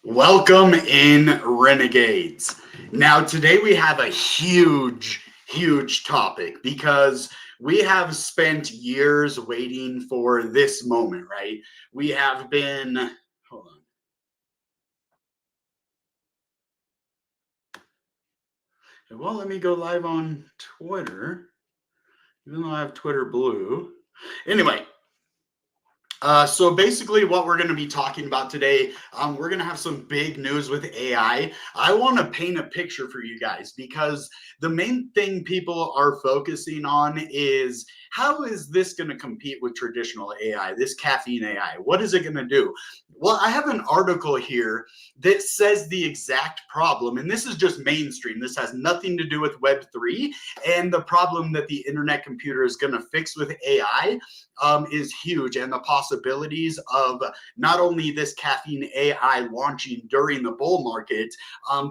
Welcome in, Renegades. Now, today we have a huge topic because we have spent years waiting for this moment, right? We have been, hold on. It won't let me go live on Twitter, even though I have Twitter Blue. Anyway. So basically what we're going to be talking about today, we're going to have some big news with AI. I want to paint a picture for you guys because the main thing people are focusing on is how is this going to compete with traditional AI, this caffeine AI? What is it going to do? Well, I have an article here that says the exact problem, and this is just mainstream. This has nothing to do with Web3, and the problem that the internet computer is going to fix with AI is huge, and the possibilities of not only this caffeine AI launching during the bull market,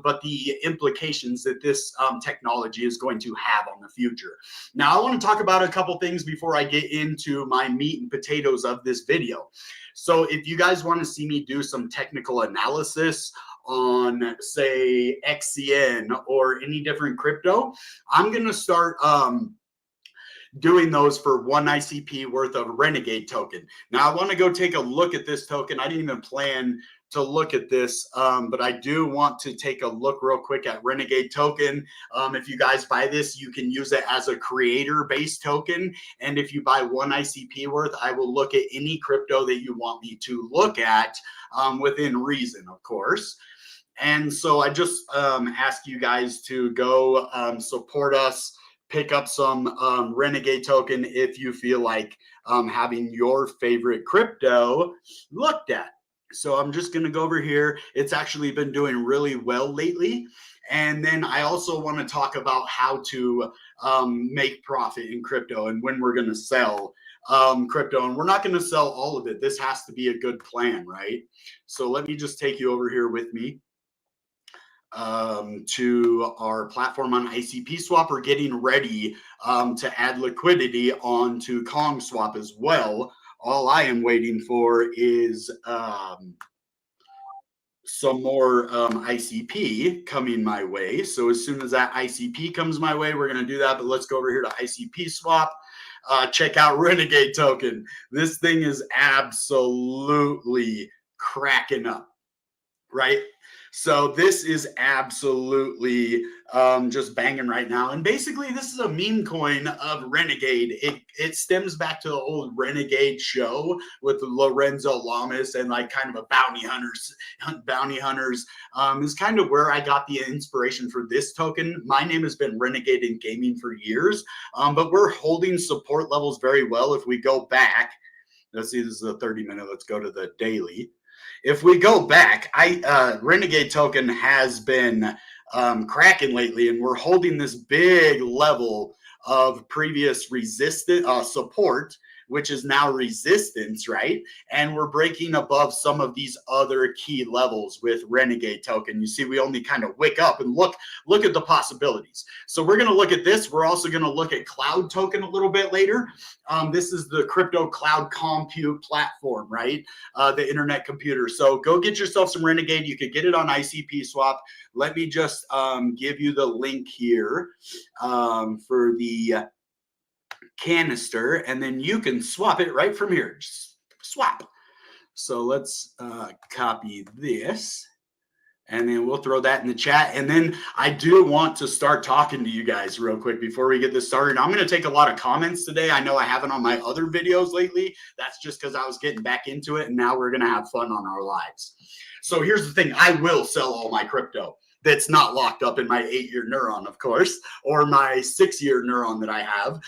but the implications that this technology is going to have on the future. Now, I want to talk about a couple things before I get into my meat and potatoes of this video. So if you guys want to see me do some technical analysis on, say, XCN or any different crypto, I'm going to start doing those for one ICP worth of Renegade token. Now I want to go take a look at this token. I didn't even plan to look at this, but I do want to take a look real quick at Renegade token. If you guys buy this, you can use it as a creator-based token. And if you buy one ICP worth, I will look at any crypto that you want me to look at within reason, of course. And so I just ask you guys to go support us. Pick up some Renegade token if you feel like having your favorite crypto looked at. So I'm just going to go over here. It's actually been doing really well lately. And then I also want to talk about how to make profit in crypto and when we're going to sell crypto. And we're not going to sell all of it. This has to be a good plan, right? So let me just take you over here with me to our platform on ICPSWAP. We're getting ready to add liquidity onto KongSwap as well. All I am waiting for is some more ICP coming my way. So as soon as that ICP comes my way, we're going to do that. But let's go over here to ICPSWAP. Check out Renegade token. This thing is absolutely cracking up, right? So this is absolutely just banging right now. And basically, this is a meme coin of Renegade. It stems back to the old Renegade show with Lorenzo Lamas and like kind of a bounty hunters. Is kind of where I got the inspiration for this token. My name has been Renegade in gaming for years, but we're holding support levels very well. If we go back, let's see, this is a 30-minute. Let's go to the daily. If we go back, Renegade token has been cracking lately, and we're holding this big level of previous support, which is now resistance, right? And we're breaking above some of these other key levels with Renegade token. You see, we only kind of wake up and look at the possibilities. So we're going to look at this. We're also going to look at Cloud token a little bit later. This is the crypto cloud compute platform, right? The internet computer. So go get yourself some Renegade. You could get it on ICPSWAP. Let me just give you the link here for the canister, and then you can swap it right from here. Just swap. So let's copy this, and then we'll throw that in the chat. And then I do want to start talking to you guys real quick before we get this started. I'm going to take a lot of comments today. I know I haven't on my other videos lately. That's just because I was getting back into it, and now we're going to have fun on our lives. So here's the thing. I will sell all my crypto that's not locked up in my 8-year neuron, of course, or my 6-year neuron that I have.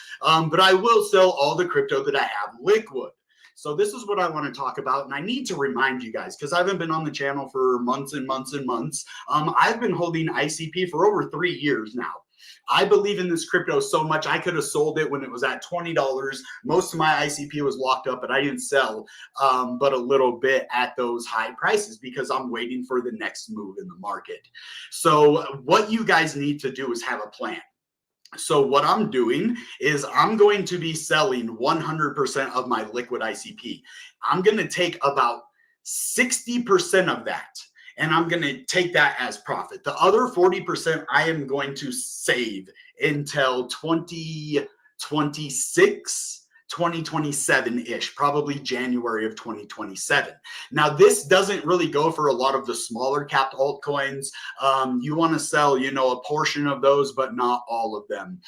But I will sell all the crypto that I have liquid. So this is what I want to talk about. And I need to remind you guys, because I haven't been on the channel for months and months and months. I've been holding ICP for over 3 years now. I believe in this crypto so much, I could have sold it when it was at $20. Most of my ICP was locked up, but I didn't sell but a little bit at those high prices because I'm waiting for the next move in the market. So what you guys need to do is have a plan. So what I'm doing is I'm going to be selling 100% of my liquid ICP. I'm going to take about 60% of that and I'm going to take that as profit. The other 40% I am going to save until 2026. 2027-ish, probably January of 2027. Now, this doesn't really go for a lot of the smaller capped altcoins. You want to sell, a portion of those, but not all of them.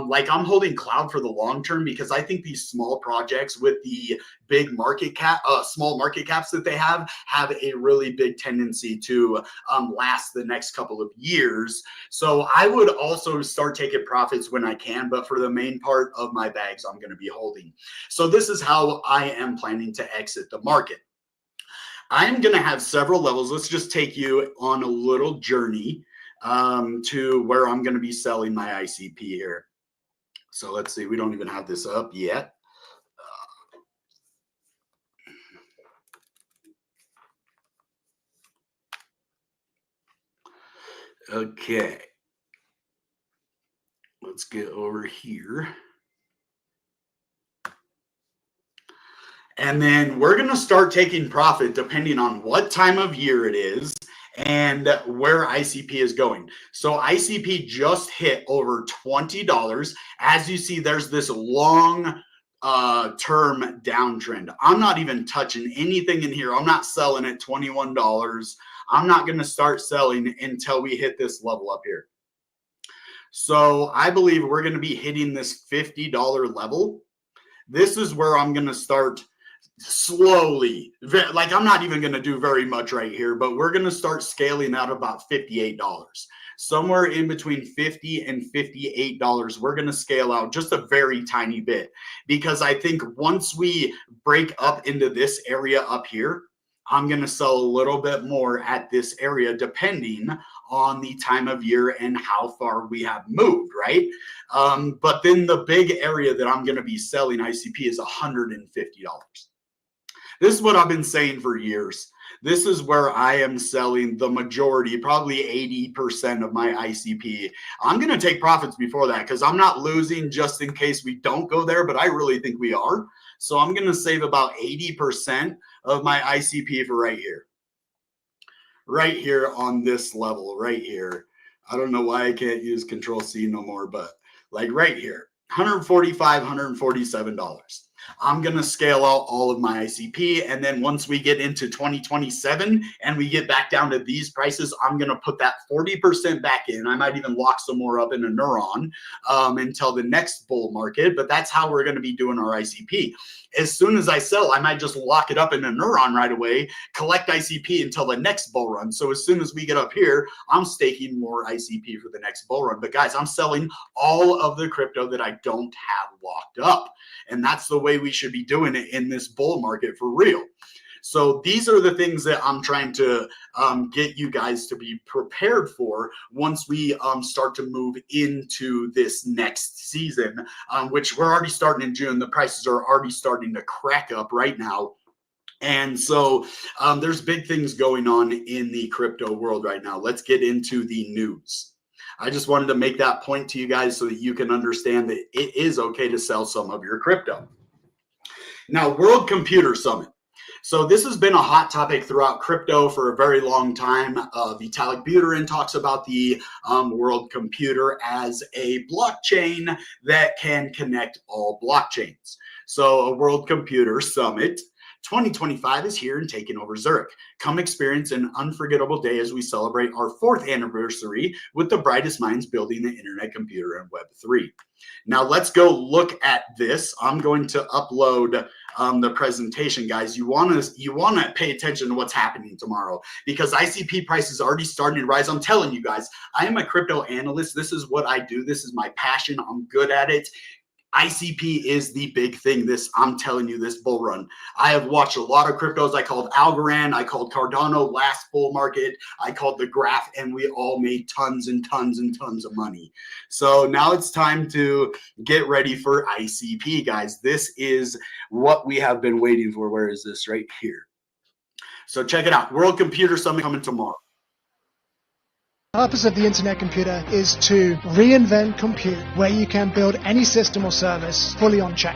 Like I'm holding Cloud for the long term because I think these small projects with the big market cap, small market caps that they have a really big tendency to last the next couple of years. So I would also start taking profits when I can, but for the main part of my bags, I'm going to be holding. So this is how I am planning to exit the market. I'm going to have several levels. Let's just take you on a little journey to where I'm going to be selling my ICP here. So let's see, we don't even have this up yet. Okay, let's get over here. And then we're going to start taking profit depending on what time of year it is and where ICP is going. So ICP just hit over $20. As you see, there's this long term downtrend. I'm not even touching anything in here. I'm not selling at $21. I'm not going to start selling until we hit this level up here. So I believe we're going to be hitting this $50 level. This is where I'm going to start slowly, like I'm not even going to do very much right here, but we're going to start scaling out about $58. Somewhere in between $50 and $58, we're going to scale out just a very tiny bit, because I think once we break up into this area up here, I'm going to sell a little bit more at this area depending on the time of year and how far we have moved, right? But then the big area that I'm going to be selling ICP is $150. This is what I've been saying for years. This is where I am selling the majority, probably 80% of my ICP. I'm going to take profits before that because I'm not losing just in case we don't go there, but I really think we are. So I'm going to save about 80% of my ICP for right here. Right here on this level, right here. I don't know why I can't use Control C no more, but like right here, $145, $147. I'm going to scale out all of my ICP. And then once we get into 2027 and we get back down to these prices, I'm going to put that 40% back in. I might even lock some more up in a Neuron until the next bull market. But that's how we're going to be doing our ICP. As soon as I sell, I might just lock it up in a Neuron right away, collect ICP until the next bull run. So as soon as we get up here, I'm staking more ICP for the next bull run. But guys, I'm selling all of the crypto that I don't have locked up. And that's the way we should be doing it in this bull market for real. So these are the things that I'm trying to get you guys to be prepared for once we start to move into this next season, which we're already starting in June. The prices are already starting to crack up right now. And so there's big things going on in the crypto world right now. Let's get into the news. I just wanted to make that point to you guys so that you can understand that it is okay to sell some of your crypto. Now, World Computer Summit. So this has been a hot topic throughout crypto for a very long time. Vitalik Buterin talks about the World Computer as a blockchain that can connect all blockchains. So a World Computer Summit 2025 is here and taking over Zurich. Come experience an unforgettable day as we celebrate our 4th anniversary with the brightest minds building the internet, computer, and Web3. Now let's go look at this. I'm going to upload the presentation, guys. You want to pay attention to what's happening tomorrow because ICP price is already starting to rise. I'm telling you guys, I am a crypto analyst. This is what I do. This is my passion. I'm good at it. ICP is the big thing. I'm telling you, this bull run. I have watched a lot of cryptos. I called Algorand, I called Cardano last bull market, I called the Graph, and we all made tons and tons and tons of money. So now it's time to get ready for ICP, guys. This is what we have been waiting for. Where is this? Right here. So check it out. World Computer Summit coming tomorrow. The purpose of the internet computer is to reinvent compute, where you can build any system or service fully on chain.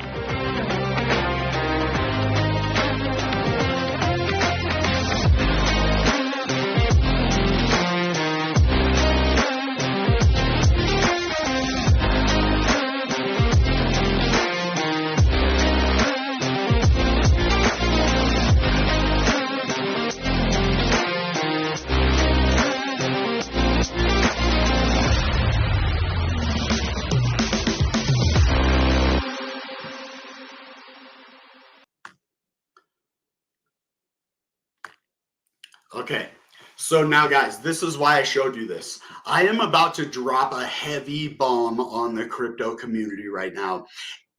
Okay, so now guys, this is why I showed you this. I am about to drop a heavy bomb on the crypto community right now.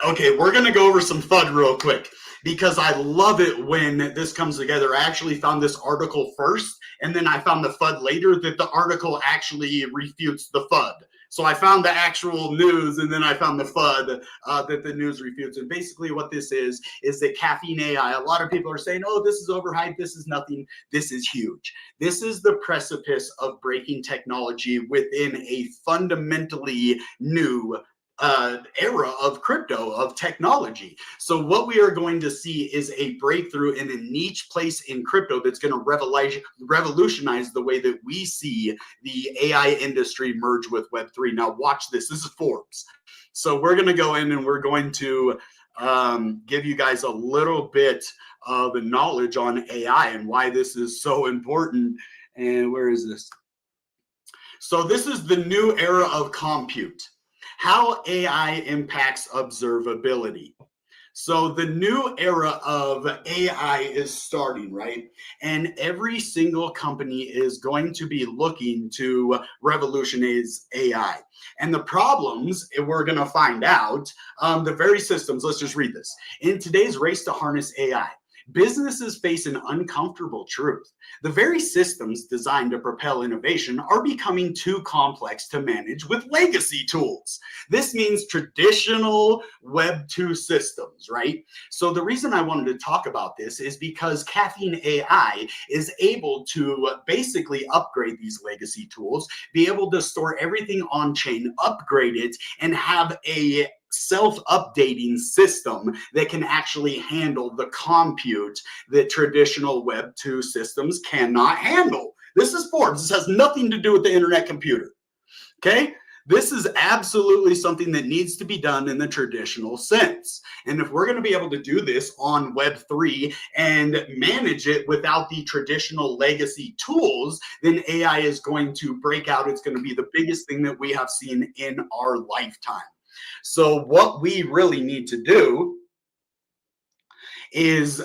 Okay, we're going to go over some FUD real quick because I love it when this comes together. I actually found this article first, and then I found the FUD later that the article actually refutes the FUD. So I found the actual news, and then I found the FUD that the news refutes. And basically what this is that Caffeine AI, a lot of people are saying, oh, this is overhyped, this is nothing. This is huge. This is the precipice of breaking technology within a fundamentally new era of crypto, of technology. So what we are going to see is a breakthrough in a niche place in crypto that's going to revolutionize the way that we see the AI industry merge with Web3. Now watch this. This is Forbes. So we're going to go in and we're going to give you guys a little bit of knowledge on AI and why this is so important. And where is this? So this is the new era of compute. How AI impacts observability. So the new era of AI is starting, right? And every single company is going to be looking to revolutionize AI. And the problems we're going to find out, the very systems, let's just read this. In today's race to harness AI, businesses face an uncomfortable truth. The very systems designed to propel innovation are becoming too complex to manage with legacy tools. This means traditional Web 2 systems, right? So the reason I wanted to talk about this is because Caffeine AI is able to basically upgrade these legacy tools, be able to store everything on chain, upgrade it, and have a self-updating system that can actually handle the compute that traditional Web 2 systems cannot handle. This is Forbes. This has nothing to do with the internet computer. Okay? This is absolutely something that needs to be done in the traditional sense. And if we're going to be able to do this on Web3 and manage it without the traditional legacy tools, then AI is going to break out. It's going to be the biggest thing that we have seen in our lifetime. So what we really need to do is,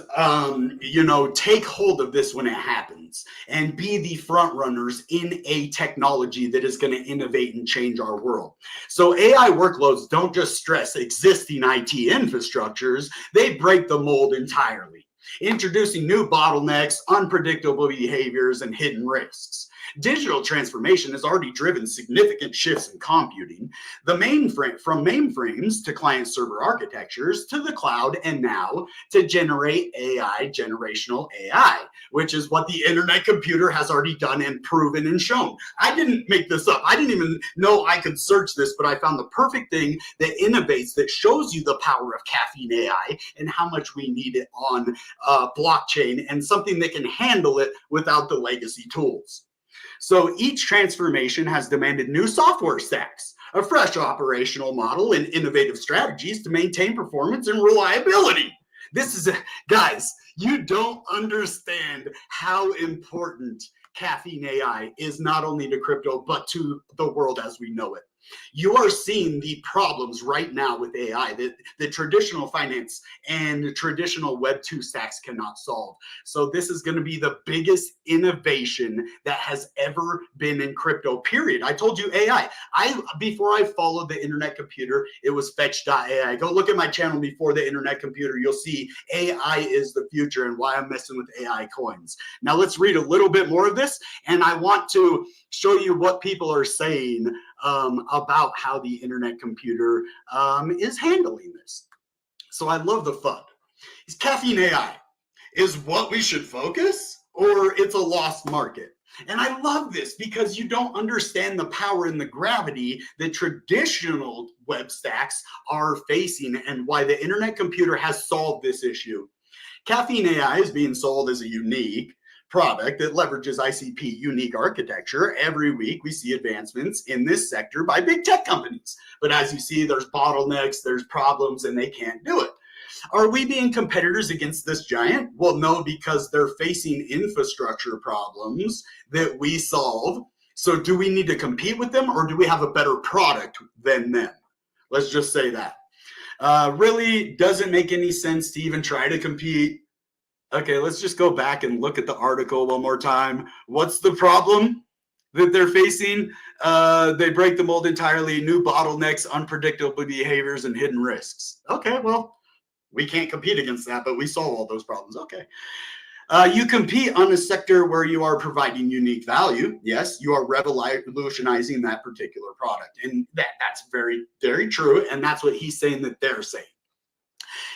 take hold of this when it happens and be the front runners in a technology that is going to innovate and change our world. So AI workloads don't just stress existing IT infrastructures, they break the mold entirely, introducing new bottlenecks, unpredictable behaviors, and hidden risks. Digital transformation has already driven significant shifts in computing, from mainframes to client-server architectures to the cloud, and now to generate AI, generational AI, which is what the internet computer has already done and proven and shown. I didn't make this up. I didn't even know I could search this, but I found the perfect thing that innovates, that shows you the power of Caffeine AI and how much we need it on blockchain, and something that can handle it without the legacy tools. So each transformation has demanded new software stacks, a fresh operational model, and innovative strategies to maintain performance and reliability. Guys, you don't understand how important Caffeine AI is, not only to crypto, but to the world as we know it. You are seeing the problems right now with AI that the traditional finance and traditional Web 2 stacks cannot solve. So this is going to be the biggest innovation that has ever been in crypto, period. I told you AI. Before I followed the internet computer, it was fetch.ai. Go look at my channel before the internet computer. You'll see AI is the future and why I'm messing with AI coins. Now let's read a little bit more of this, and I want to show you what people are saying about how the internet computer is handling this. So I love the FUD. Is Caffeine AI is what we should focus, or it's a lost market? And I love this because you don't understand the power and the gravity that traditional web stacks are facing and why the internet computer has solved this issue. Caffeine AI is being sold as a unique product that leverages ICP unique architecture. Every week we see advancements in this sector by big tech companies. But as you see, there's bottlenecks, there's problems, and they can't do it. Are we being competitors against this giant? Well, no, because they're facing infrastructure problems that we solve. So do we need to compete with them, or do we have a better product than them? Let's just say that. Really doesn't make any sense to even try to compete. Okay, let's just go back and look at the article one more time. What's the problem that they're facing? They break the mold entirely, new bottlenecks, unpredictable behaviors, and hidden risks. Okay, well, we can't compete against that, but we solve all those problems. Okay. You compete on a sector where you are providing unique value. Yes, you are revolutionizing that particular product. And that's very, very true. And that's what he's saying that they're saying.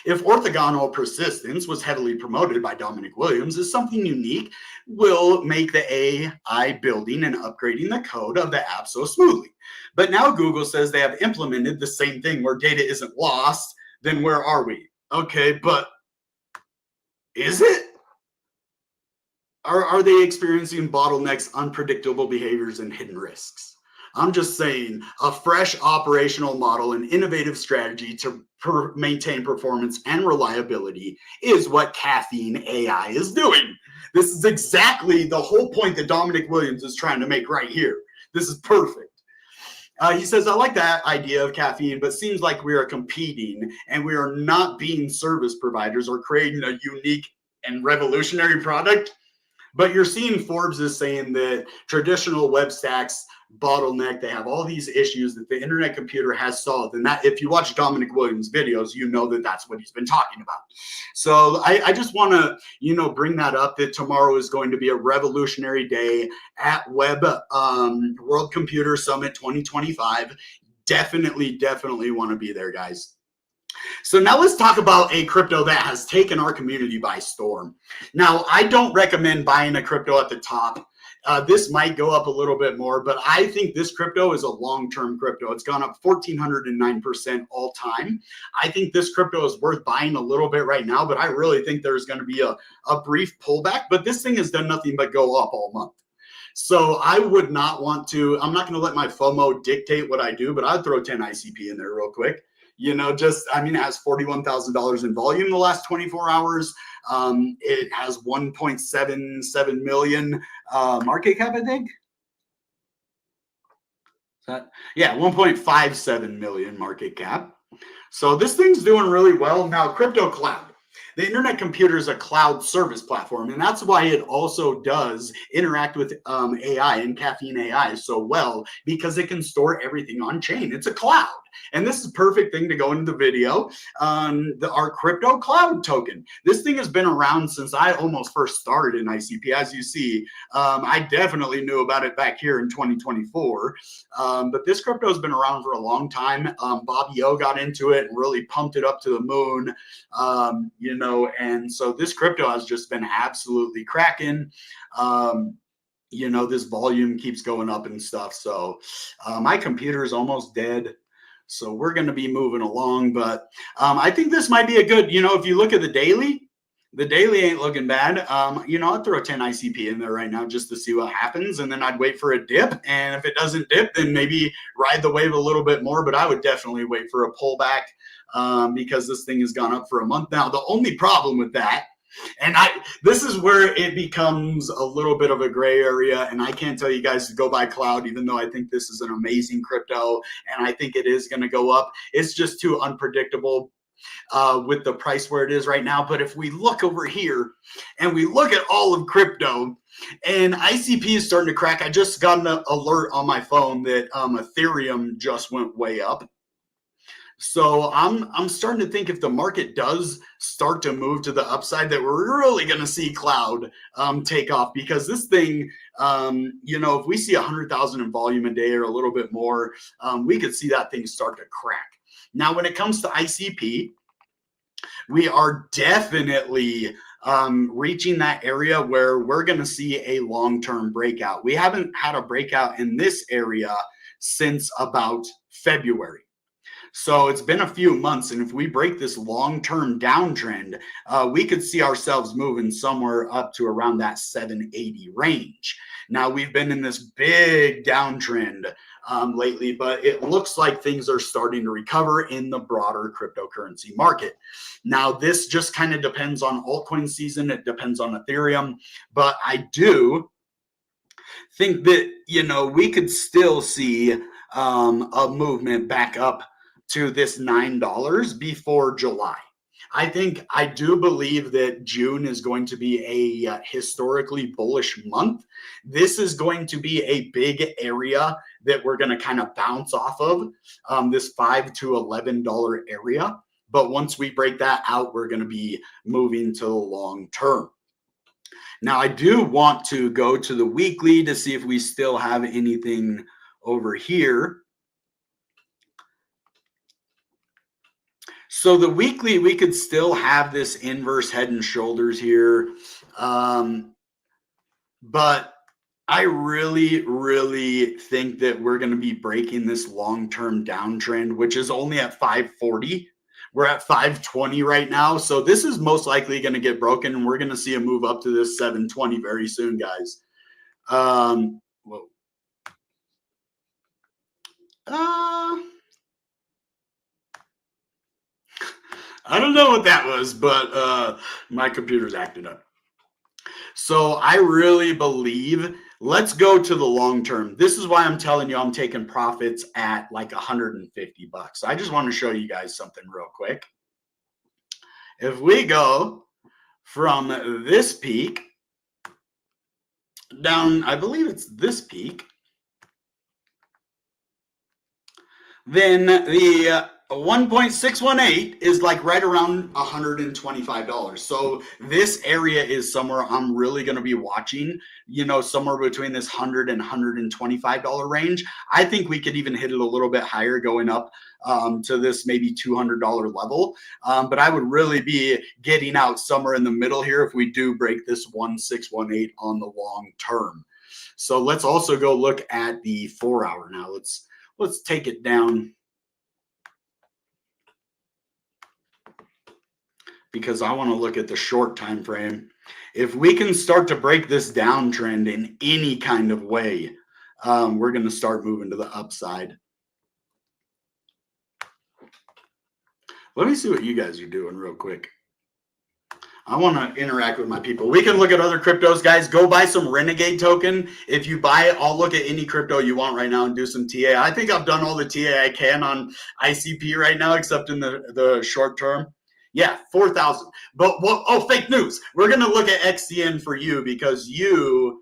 If orthogonal persistence was heavily promoted by Dominic Williams as something unique, will make the AI building and upgrading the code of the app so smoothly. But now Google says they have implemented the same thing where data isn't lost, then where are we? Okay, but is it? Are they experiencing bottlenecks, unpredictable behaviors, and hidden risks? I'm just saying a fresh operational model and innovative strategy to maintain performance and reliability is what Caffeine AI is doing. This is exactly the whole point that Dominic Williams is trying to make right here. This is perfect. He says, I like that idea of caffeine, but seems like we are competing and we are not being service providers or creating a unique and revolutionary product. But you're seeing Forbes is saying that traditional web stacks bottleneck. They have all these issues that the internet computer has solved. And that, if you watch Dominic Williams' videos, you know that that's what he's been talking about. So I just want to, bring that up, that tomorrow is going to be a revolutionary day at Web World Computer Summit 2025. Definitely want to be there, guys. So now let's talk about a crypto that has taken our community by storm. Now, I don't recommend buying a crypto at the top. This might go up a little bit more, but I think this crypto is a long-term crypto. It's gone up 1,409% all time. I think this crypto is worth buying a little bit right now, but I really think there's going to be a brief pullback. But this thing has done nothing but go up all month. So I would not want to, I'm not going to let my FOMO dictate what I do, but I'd throw 10 ICP in there real quick. It has $41,000 in volume the last 24 hours. It has 1.77 million market cap, I think. 1.57 million market cap. So this thing's doing really well. Now, Crypto Cloud. The internet computer is a cloud service platform, and that's why it also does interact with AI and Caffeine AI so well, because it can store everything on chain. It's a cloud. And this is a perfect thing to go into the video. Our crypto cloud token. This thing has been around since I almost first started in ICP. As you see, I definitely knew about it back here in 2024. But this crypto has been around for a long time. Bobby O got into it and really pumped it up to the moon. And so this crypto has just been absolutely cracking. This volume keeps going up and stuff. So my computer is almost dead. So we're going to be moving along, but I think this might be a good, if you look at the daily ain't looking bad. I'd throw 10 ICP in there right now just to see what happens. And then I'd wait for a dip. And if it doesn't dip, then maybe ride the wave a little bit more, but I would definitely wait for a pullback because this thing has gone up for a month now. The only problem with that, and this is where it becomes a little bit of a gray area, and I can't tell you guys to go buy cloud, even though I think this is an amazing crypto, and I think it is going to go up. It's just too unpredictable with the price where it is right now. But if we look over here and we look at all of crypto, and ICP is starting to crack. I just got an alert on my phone that Ethereum just went way up. So I'm starting to think if the market does start to move to the upside, that we're really going to see cloud take off, because this thing, if we see 100,000 in volume a day or a little bit more, we could see that thing start to crack. Now, when it comes to ICP, we are definitely reaching that area where we're going to see a long-term breakout. We haven't had a breakout in this area since about February. So it's been a few months, and if we break this long-term downtrend, we could see ourselves moving somewhere up to around that 780 range. Now, we've been in this big downtrend lately, but it looks like things are starting to recover in the broader cryptocurrency market. Now, this just kind of depends on altcoin season. It depends on Ethereum, but I do think that, we could still see a movement back up to this $9 before July. I do believe that June is going to be a historically bullish month. This is going to be a big area that we're going to kind of bounce off of, this $5 to $11 area. But once we break that out, we're going to be moving to the long term. Now, I do want to go to the weekly to see if we still have anything over here. So the weekly, we could still have this inverse head and shoulders here. But I really think that we're going to be breaking this long-term downtrend, which is only at 540. We're at 520 right now. So this is most likely going to get broken, and we're going to see a move up to this 720 very soon, guys. Whoa. I don't know what that was, but my computer's acting up. So I really believe, let's go to the long term. This is why I'm telling you I'm taking profits at like 150 bucks. I just want to show you guys something real quick. If we go from this peak down, I believe it's this peak, then the 1.618 is like right around $125. So this area is somewhere I'm really going to be watching, you know, somewhere between this $100 and $125 range. I think we could even hit it a little bit higher, going up to this maybe $200 level. But I would really be getting out somewhere in the middle here if we do break this 1618 on the long term. So let's also go look at the 4 hour now. Let's take it down, because I want to look at the short time frame. If we can start to break this downtrend in any kind of way, we're going to start moving to the upside. Let me see what you guys are doing real quick. I want to interact with my people. We can look at other cryptos, guys. Go buy some Renegade token. If you buy it, I'll look at any crypto you want right now and do some TA. I think I've done all the TA I can on ICP right now, except in the short term. Yeah, 4,000. But what? Oh, fake news. We're going to look at XCN for you, because you've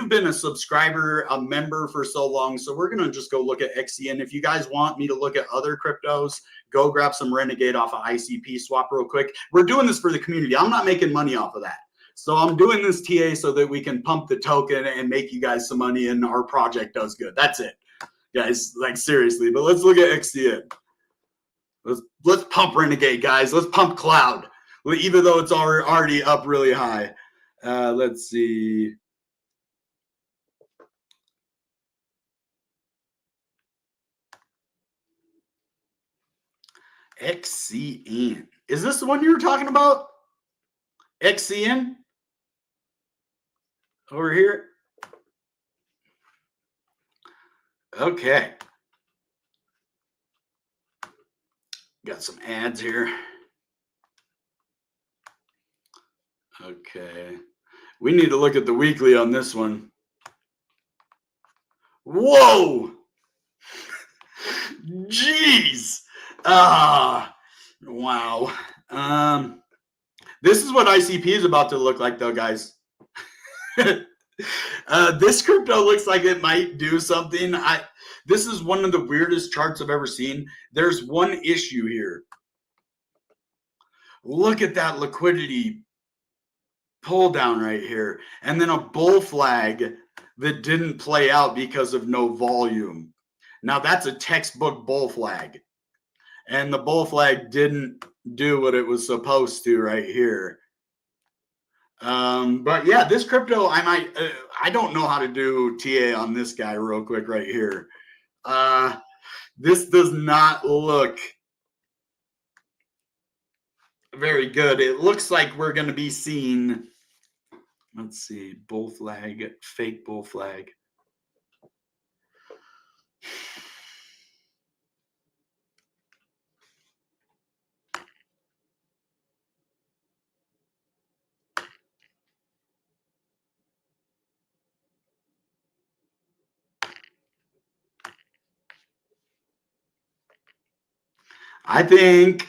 been a subscriber, a member for so long. So we're going to just go look at XCN. If you guys want me to look at other cryptos, go grab some Renegade off of ICPSWAP real quick. We're doing this for the community. I'm not making money off of that. So I'm doing this TA so that we can pump the token and make you guys some money, and our project does good. That's it, guys. Like, seriously. But let's look at XCN. Let's pump Renegade, guys. Let's pump Cloud, even though it's already up really high. Let's see. XCN. Is this the one you were talking about? XCN? Over here? Okay. Got some ads here. Okay. We need to look at the weekly on this one. Whoa! Jeez! Wow. This is what ICP is about to look like, though, guys. This crypto looks like it might do something. This is one of the weirdest charts I've ever seen. There's one issue here. Look at that liquidity pull down right here, and then a bull flag that didn't play out because of no volume. Now that's a textbook bull flag, and the bull flag didn't do what it was supposed to right here. But yeah, this crypto, I don't know how to do TA on this guy real quick right here. This does not look very good. It looks like we're going to be seeing, let's see, bull flag, fake bull flag. I think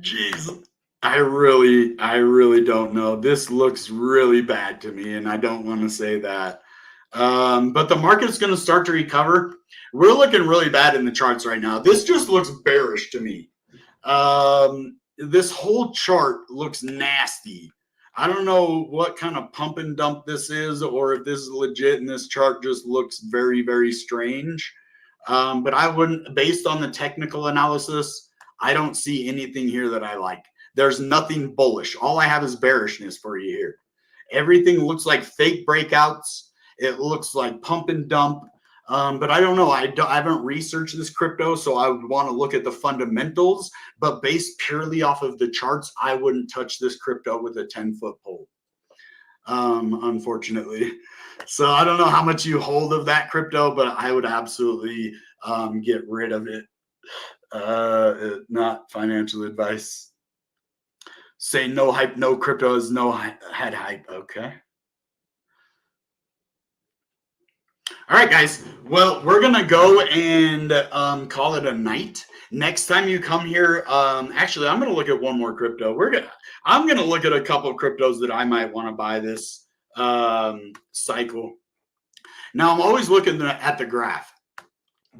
Jeez. I really don't know. This looks really bad to me, and I don't want to say that. But the market's going to start to recover. We're looking really bad in the charts right now. This just looks bearish to me. This whole chart looks nasty. I don't know what kind of pump and dump this is, or if this is legit and this chart just looks very, very strange. But I wouldn't, based on the technical analysis, I don't see anything here that I like. There's nothing bullish. All I have is bearishness for you here. Everything looks like fake breakouts. It looks like pump and dump. But I don't know. I haven't researched this crypto, so I would want to look at the fundamentals. But based purely off of the charts, I wouldn't touch this crypto with a 10-foot pole, unfortunately. So I don't know how much you hold of that crypto, but I would absolutely get rid of it. Not financial advice. Say no hype, no crypto is no head hype. Okay. All right, guys. Well, we're going to go and call it a night. Next time you come here, actually, I'm going to look at one more crypto. I'm going to look at a couple of cryptos that I might want to buy this cycle. Now, I'm always looking at the graph.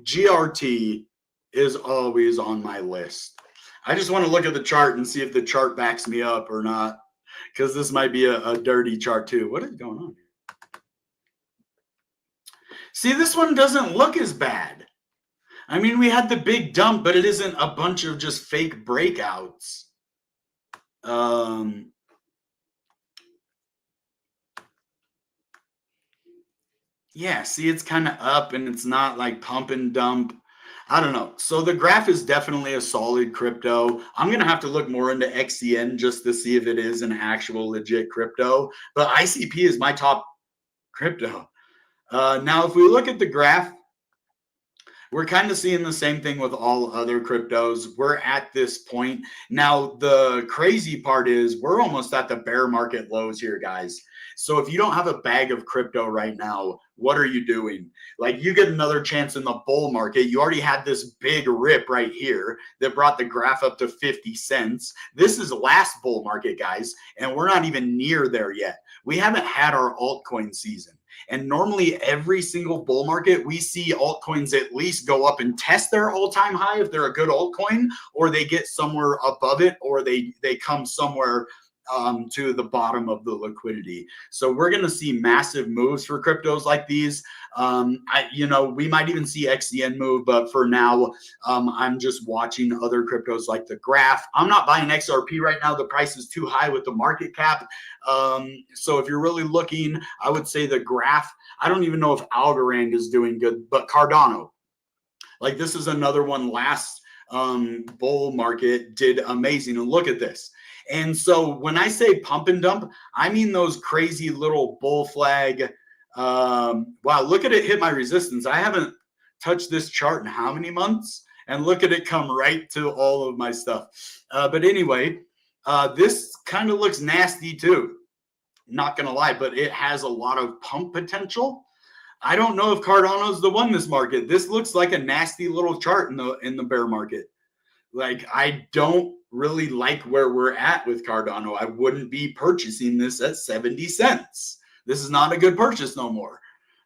GRT is always on my list. I just want to look at the chart and see if the chart backs me up or not, because this might be a dirty chart too. What is going on here? See, this one doesn't look as bad. I mean, we had the big dump, but it isn't a bunch of just fake breakouts. Yeah, see, it's kind of up and it's not like pump and dump. I don't know. So the graph is definitely a solid crypto. I'm going to have to look more into XCN just to see if it is an actual legit crypto. But ICP is my top crypto. Now, if we look at the graph, we're kind of seeing the same thing with all other cryptos. We're at this point. Now, the crazy part is we're almost at the bear market lows here, guys. So if you don't have a bag of crypto right now, what are you doing? Like, you get another chance in the bull market. You already had this big rip right here that brought the graph up to 50 cents. This is last bull market, guys, and we're not even near there yet. We haven't had our altcoin season. And normally every single bull market, we see altcoins at least go up and test their all-time high if they're a good altcoin, or they get somewhere above it, or they come somewhere to the bottom of the liquidity. So we're going to see massive moves for cryptos like these. We might even see XCN move, but for now, I'm just watching other cryptos like the Graph. I'm not buying XRP right now. The price is too high with the market cap. So if you're really looking, I would say the Graph. I don't even know if Algorand is doing good, but Cardano, like, this is another one. Last bull market did amazing. And look at this. And so when I say pump and dump, I mean those crazy little bull flag. Wow, look at it hit my resistance. I haven't touched this chart in how many months? And look at it come right to all of my stuff. But anyway, this kind of looks nasty too. Not going to lie, but it has a lot of pump potential. I don't know if Cardano's the one this market. This looks like a nasty little chart in the bear market. Like, I don't really like where we're at with Cardano. I wouldn't be purchasing this at 70 cents. This is not a good purchase no more.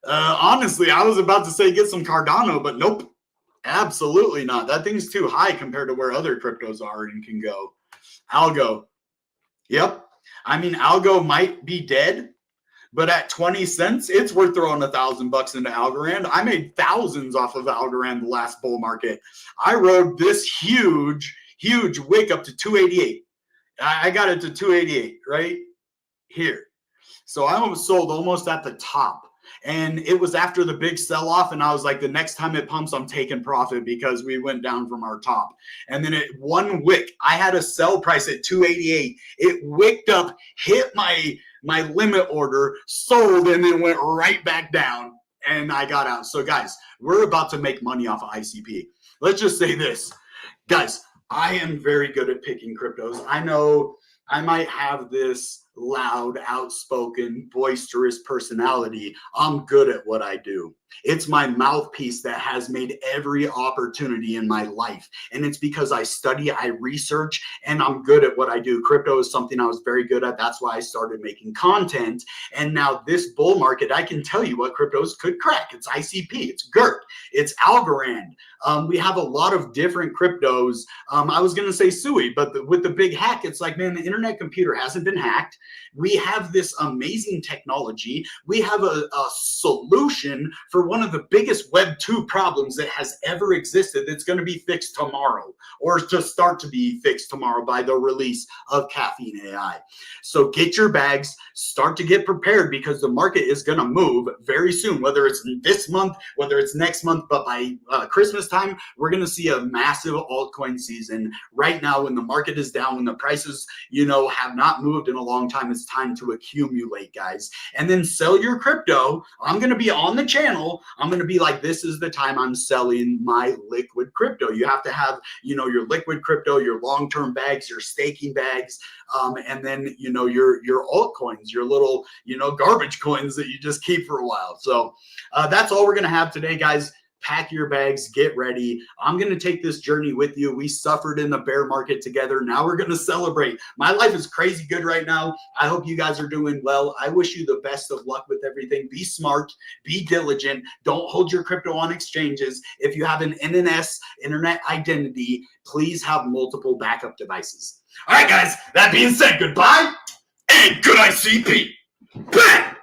Honestly, I was about to say get some Cardano, but nope, absolutely not. That thing's too high compared to where other cryptos are and can go. Algo. Yep. I mean, Algo might be dead, but at 20 cents, it's worth throwing $1,000 into Algorand. I made thousands off of Algorand the last bull market. I rode this huge wick up to 288. I got it to 288 right here. So I almost sold almost at the top. And it was after the big sell-off, and I was like, the next time it pumps, I'm taking profit because we went down from our top. And then it one wick, I had a sell price at 288. It wicked up, hit my limit order, sold, and then went right back down, and I got out. So guys, we're about to make money off of ICP. Let's just say this. Guys, I am very good at picking cryptos. I know I might have this loud, outspoken, boisterous personality. I'm good at what I do. It's my mouthpiece that has made every opportunity in my life. And it's because I study, I research, and I'm good at what I do. Crypto is something I was very good at. That's why I started making content. And now this bull market, I can tell you what cryptos could crack. It's ICP, it's GERT, it's Algorand. We have a lot of different cryptos. I was going to say SUI, but with the big hack, it's like, man, the internet computer hasn't been hacked. We have this amazing technology. We have a solution for one of the biggest Web 2 problems that has ever existed that's going to be fixed tomorrow, or to start to be fixed tomorrow by the release of Caffeine AI. So get your bags, start to get prepared, because the market is going to move very soon, whether it's this month, whether it's next month, but by Christmas time, we're going to see a massive altcoin season. Right now, when the market is down, when the prices, have not moved in a long time, it's time to accumulate, guys, and then sell your crypto. I'm going to be on the channel. I'm going to be like, this is the time I'm selling my liquid crypto. You have to have, your liquid crypto, your long-term bags, your staking bags, and then, your altcoins, your little, garbage coins that you just keep for a while. So that's all we're going to have today, guys. Pack your bags, get ready. I'm going to take this journey with you. We suffered in the bear market together. Now we're going to celebrate. My life is crazy good right now. I hope you guys are doing well. I wish you the best of luck with everything. Be smart, be diligent. Don't hold your crypto on exchanges. If you have an NNS, internet identity, please have multiple backup devices. All right, guys, that being said, goodbye and good ICP. Bang!